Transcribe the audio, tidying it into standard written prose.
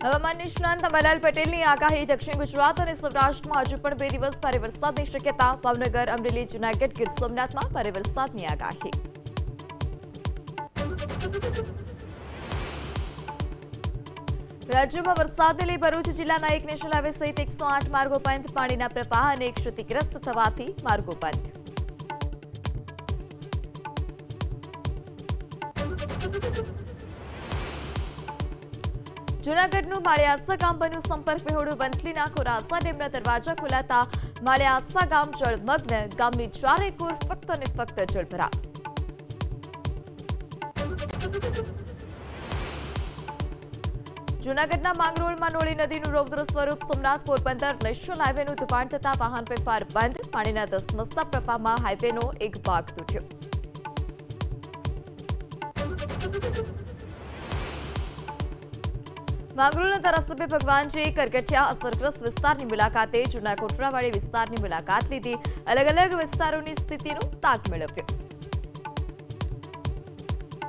હવામાન નિષ્ણાંત અંબાલાલ પટેલની આગાહી. દક્ષિણ ગુજરાત અને સૌરાષ્ટ્રમાં હજુ પણ 2 દિવસ ભારે વરસાદની શક્યતા. ભાવનગર, અમરેલી, જૂનાગઢ, ગીર સોમનાથમાં ભારે વરસાદની આગાહી. રાજ્યમાં વરસાદને લઈ ભરૂચ જિલ્લાના 1 નેશનલ હાઈવે સહિત 108 માર્ગો બંધ. પાણીના પ્રવાહ અને ક્ષતિગ્રસ્ત થવાથી માર્ગો બંધ. જૂનાગઢનું માળિયાસા ગામ બન્યું સંપર્ક વિહોણું. વંથલીના ખોરાસા ડેમના દરવાજા ખોલાતા માળિયાસા ગામ જળમગ્ન. ગામની ચારે કોર ફક્ત અને ફક્ત જળભરાવ. જૂનાગઢના માંગરોળમાં નોળી નદીનું રૌદ્ર સ્વરૂપ. સોમનાથ પોરબંદર નેશનલ હાઈવેનું ધોવાણ થતા વાહન વ્યવહાર બંધ. પાણીના ધસમસતા પ્રવાહમાં હાઈવેનો એક ભાગ તૂટ્યો. માંગરોળના ધારાસભ્ય ભગવાનજી કરગઠિયા અસરગ્રસ્ત વિસ્તારની મુલાકાતે. જૂના કોટરાવાડી વિસ્તારની મુલાકાત લીધી. અલગ અલગ વિસ્તારોની સ્થિતિનો તાગ મેળવ્યો.